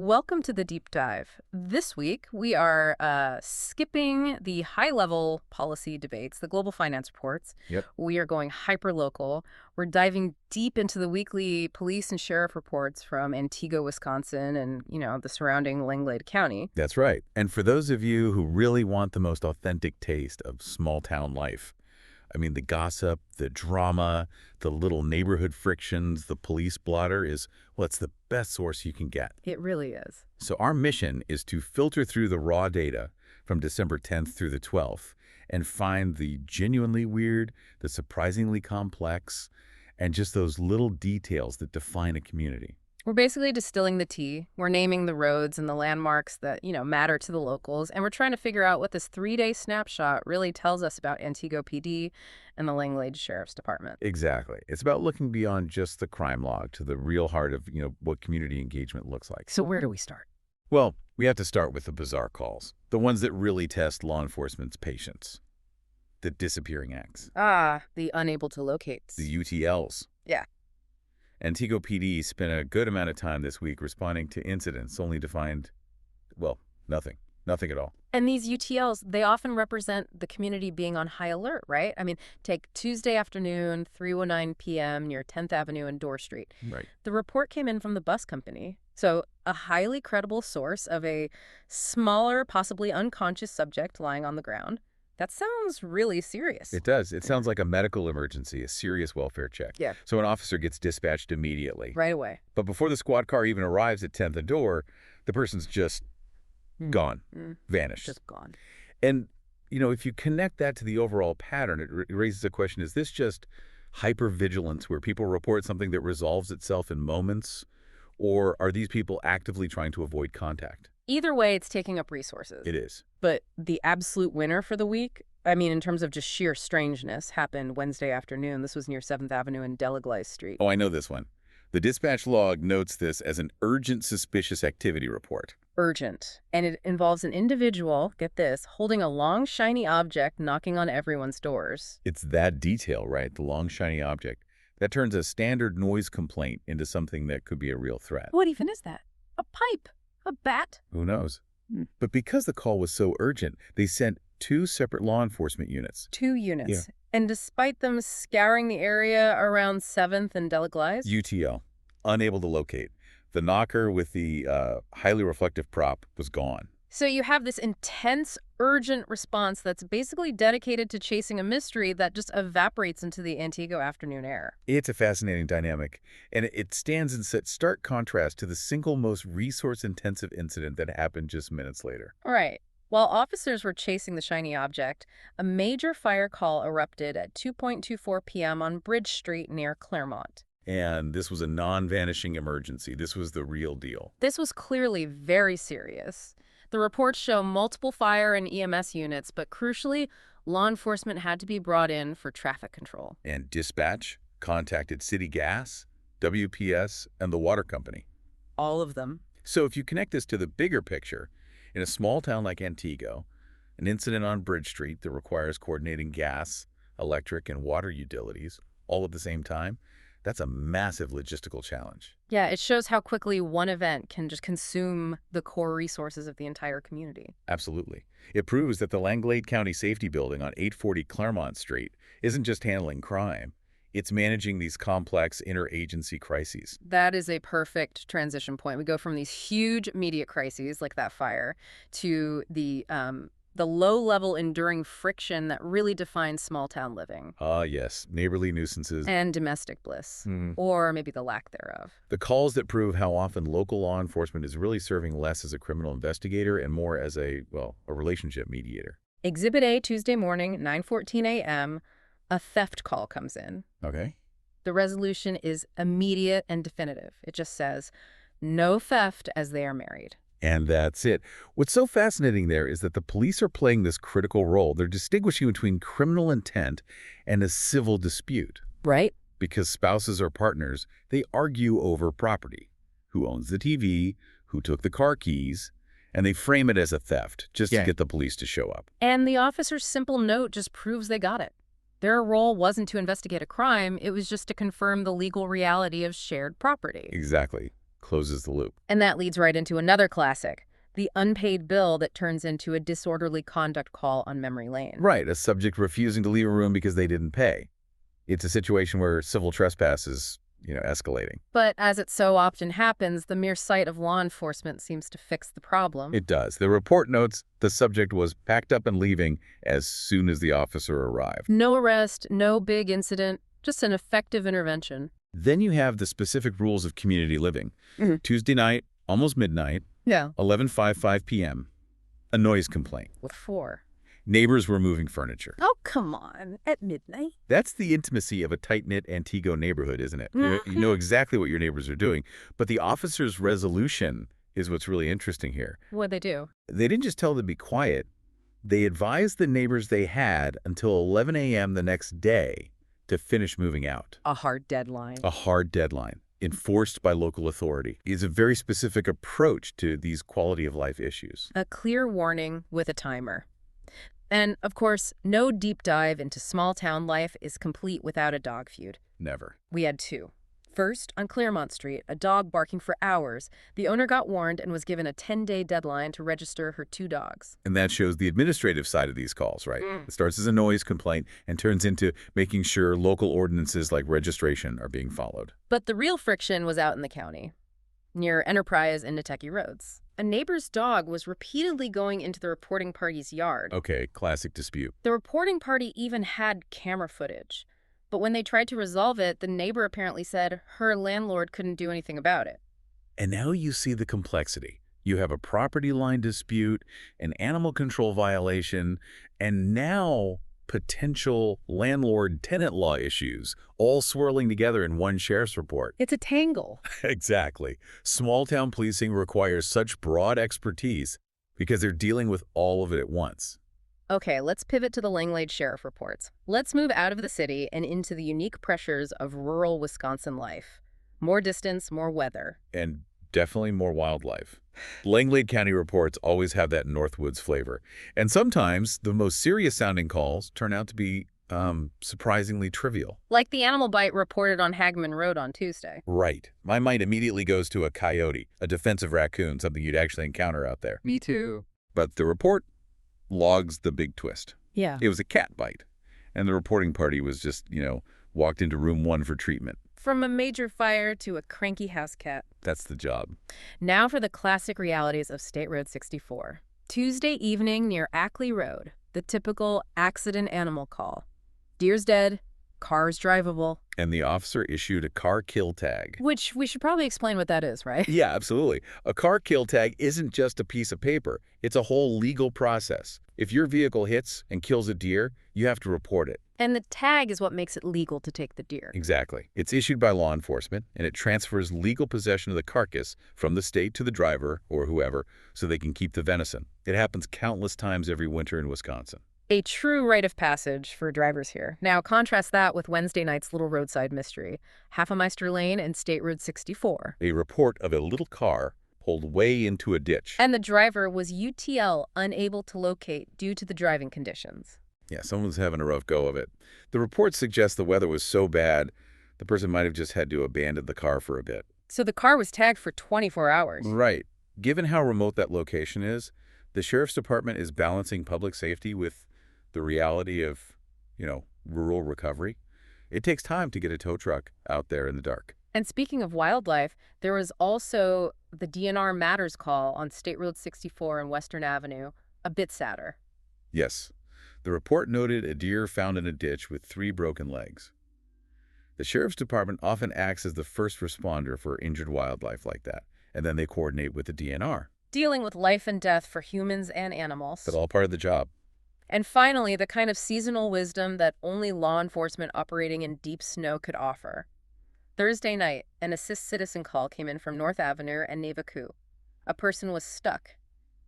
Welcome to the deep dive. This week, we are skipping the high-level policy debates, the global finance reports. Yep. We are going hyper-local. We're diving deep into the weekly police and sheriff reports from Antigo, Wisconsin, and, the surrounding Langlade County. That's right. And for those of you who really want the most authentic taste of small-town life, I mean, the gossip, the drama, the little neighborhood frictions, the police blotter is, well, it's the best source you can get. It really is. So our mission is to filter through the raw data from December 10th through the 12th and find the genuinely weird, the surprisingly complex, and just those little details that define a community. We're basically distilling the tea. We're naming the roads and the landmarks that, matter to the locals. And we're trying to figure out what this 3-day snapshot really tells us about Antigo PD and the Langlade Sheriff's Department. Exactly. It's about looking beyond just the crime log to the real heart of, what community engagement looks like. So where do we start? Well, we have to start with the bizarre calls, the ones that really test law enforcement's patience. The disappearing acts. The unable to locate. The UTLs. Yeah. Antigo PD spent a good amount of time this week responding to incidents only to find, well, nothing. Nothing at all. And these UTLs, they often represent the community being on high alert, right? I mean, take Tuesday afternoon, 3:09 p.m. near 10th Avenue and Dorr Street. Right. The report came in from the bus company. So a highly credible source of a smaller, possibly unconscious subject lying on the ground. That sounds really serious. It does. It sounds like a medical emergency, a serious welfare check. Yeah. So an officer gets dispatched immediately. Right away. But before the squad car even arrives at 10th and Dorr, the person's just gone, vanished. Just gone. And, if you connect that to the overall pattern, it raises a question, is this just hypervigilance where people report something that resolves itself in moments, or are these people actively trying to avoid contact? Either way, it's taking up resources. It is. But the absolute winner for the week, I mean, in terms of just sheer strangeness, happened Wednesday afternoon. This was near 7th Avenue and Deleglise Street. Oh, I know this one. The dispatch log notes this as an urgent suspicious activity report. Urgent. And it involves an individual, get this, holding a long, shiny object knocking on everyone's doors. It's that detail, right? The long, shiny object. That turns a standard noise complaint into something that could be a real threat. What even is that? A pipe? A bat? Who knows? But because the call was so urgent, they sent 2 separate law enforcement units. 2 units. Yeah. And despite them scouring the area around 7th and Deleglise? UTL, unable to locate. The knocker with the highly reflective prop was gone. So you have this intense, urgent response that's basically dedicated to chasing a mystery that just evaporates into the Antigo afternoon air. It's a fascinating dynamic, and it stands in such stark contrast to the single most resource-intensive incident that happened just minutes later. All right. While officers were chasing the shiny object, a major fire call erupted at 2:24 p.m. on Bridge Street near Clermont. And this was a non-vanishing emergency. This was the real deal. This was clearly very serious. The reports show multiple fire and EMS units, but crucially, law enforcement had to be brought in for traffic control. And dispatch contacted City Gas, WPS, and the water company. All of them. So if you connect this to the bigger picture, in a small town like Antigo, an incident on Bridge Street that requires coordinating gas, electric, and water utilities all at the same time, that's a massive logistical challenge. Yeah, it shows how quickly one event can just consume the core resources of the entire community. Absolutely. It proves that the Langlade County Safety Building on 840 Clermont Street isn't just handling crime. It's managing these complex interagency crises. That is a perfect transition point. We go from these huge immediate crises like that fire to the low-level enduring friction that really defines small-town living. Ah, yes. Neighborly nuisances. And domestic bliss, or maybe the lack thereof. The calls that prove how often local law enforcement is really serving less as a criminal investigator and more as a relationship mediator. Exhibit A, Tuesday morning, 9:14 a.m., a theft call comes in. Okay. The resolution is immediate and definitive. It just says, no theft as they are married. And that's it. What's so fascinating there is that the police are playing this critical role. They're distinguishing between criminal intent and a civil dispute. Right. Because spouses or partners, they argue over property. Who owns the TV? Who took the car keys? And they frame it as a theft just to get the police to show up. And the officer's simple note just proves they got it. Their role wasn't to investigate a crime. It was just to confirm the legal reality of shared property. Exactly. closes the loop. And that leads right into another classic, the unpaid bill that turns into a disorderly conduct call on memory lane. Right, a subject refusing to leave a room because they didn't pay. It's a situation where civil trespass is, escalating. But as it so often happens, the mere sight of law enforcement seems to fix the problem. It does. The report notes the subject was packed up and leaving as soon as the officer arrived. No arrest, no big incident, just an effective intervention. Then you have the specific rules of community living. Tuesday night, almost midnight, Yeah. 11:55 p.m., a noise complaint. What for? Neighbors were moving furniture. Oh, come on. At midnight? That's the intimacy of a tight-knit Antigo neighborhood, isn't it? You know exactly what your neighbors are doing, but the officer's resolution is what's really interesting here. What'd they do? They didn't just tell them to be quiet. They advised the neighbors they had until 11 a.m. the next day to finish moving out. A hard deadline. A hard deadline enforced by local authority is a very specific approach to these quality of life issues. A clear warning with a timer. And, of course, no deep dive into small-town life is complete without a dog feud. Never. We had two. First, on Clermont Street, a dog barking for hours. The owner got warned and was given a 10-day deadline to register her 2 dogs. And that shows the administrative side of these calls, right? It starts as a noise complaint and turns into making sure local ordinances like registration are being followed. But the real friction was out in the county, near Enterprise and Nateki Roads. A neighbor's dog was repeatedly going into the reporting party's yard. Okay, classic dispute. The reporting party even had camera footage. But when they tried to resolve it, the neighbor apparently said her landlord couldn't do anything about it. And now you see the complexity. You have a property line dispute, an animal control violation, and now potential landlord-tenant law issues, all swirling together in one sheriff's report. It's a tangle. Exactly. Small-town policing requires such broad expertise because they're dealing with all of it at once. Okay, let's pivot to the Langlade Sheriff reports. Let's move out of the city and into the unique pressures of rural Wisconsin life. More distance, more weather. And definitely more wildlife. Langlade County reports always have that Northwoods flavor. And sometimes the most serious-sounding calls turn out to be surprisingly trivial. Like the animal bite reported on Hagman Road on Tuesday. Right. My mind immediately goes to a coyote, a defensive raccoon, something you'd actually encounter out there. Me too. But the report logs the big twist. Yeah. It was a cat bite. And the reporting party was just, walked into room 1 for treatment. From a major fire to a cranky house cat. That's the job. Now for the classic realities of State Road 64. Tuesday evening near Ackley Road, the typical accident animal call. Deer's dead, car's drivable. And the officer issued a car kill tag. Which we should probably explain what that is, right? Yeah, absolutely. A car kill tag isn't just a piece of paper. It's a whole legal process. If your vehicle hits and kills a deer, you have to report it. And the tag is what makes it legal to take the deer. Exactly. It's issued by law enforcement, and it transfers legal possession of the carcass from the state to the driver or whoever so they can keep the venison. It happens countless times every winter in Wisconsin. A true rite of passage for drivers here. Now, contrast that with Wednesday night's little roadside mystery, Half-a-Meister Lane and State Road 64. A report of a little car pulled way into a ditch. And the driver was UTL, unable to locate due to the driving conditions. Yeah, someone's having a rough go of it. The report suggests the weather was so bad, the person might have just had to abandon the car for a bit. So the car was tagged for 24 hours. Right. Given how remote that location is, the sheriff's department is balancing public safety with the reality of, rural recovery. It takes time to get a tow truck out there in the dark. And speaking of wildlife, there was also the DNR Matters call on State Road 64 and Western Avenue, a bit sadder. Yes. The report noted a deer found in a ditch with 3 broken legs. The sheriff's department often acts as the first responder for injured wildlife like that, and then they coordinate with the DNR. Dealing with life and death for humans and animals. That's all part of the job. And finally, the kind of seasonal wisdom that only law enforcement operating in deep snow could offer. Thursday night, an assist citizen call came in from North Avenue and Navaku. A person was stuck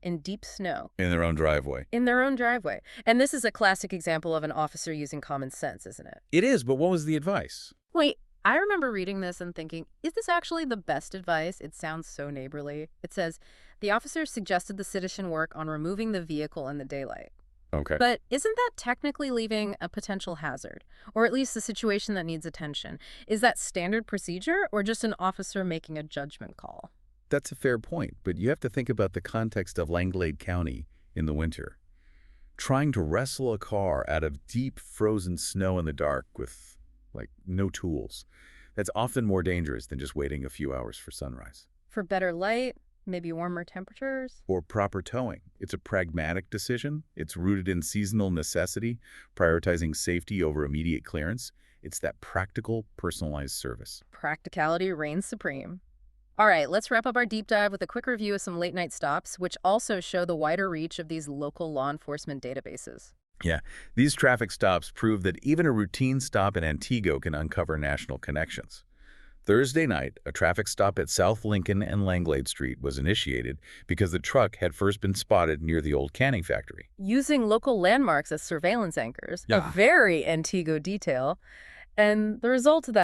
in deep snow. In their own driveway. In their own driveway. And this is a classic example of an officer using common sense, isn't it? It is, but what was the advice? Wait, I remember reading this and thinking, is this actually the best advice? It sounds so neighborly. It says, the officer suggested the citizen work on removing the vehicle in the daylight. Okay. But isn't that technically leaving a potential hazard, or at least a situation that needs attention? Is that standard procedure or just an officer making a judgment call? That's a fair point, but you have to think about the context of Langlade County in the winter. Trying to wrestle a car out of deep frozen snow in the dark with, like, no tools. That's often more dangerous than just waiting a few hours for sunrise. For better light, maybe warmer temperatures? Or proper towing. It's a pragmatic decision. It's rooted in seasonal necessity, prioritizing safety over immediate clearance. It's that practical, personalized service. Practicality reigns supreme. All right, let's wrap up our deep dive with a quick review of some late night stops, which also show the wider reach of these local law enforcement databases. Yeah, these traffic stops prove that even a routine stop in Antigo can uncover national connections. Thursday night, a traffic stop at South Lincoln and Langlade Street was initiated because the truck had first been spotted near the old canning factory. Using local landmarks as surveillance anchors, a Yeah. very Antigo detail, and the result of that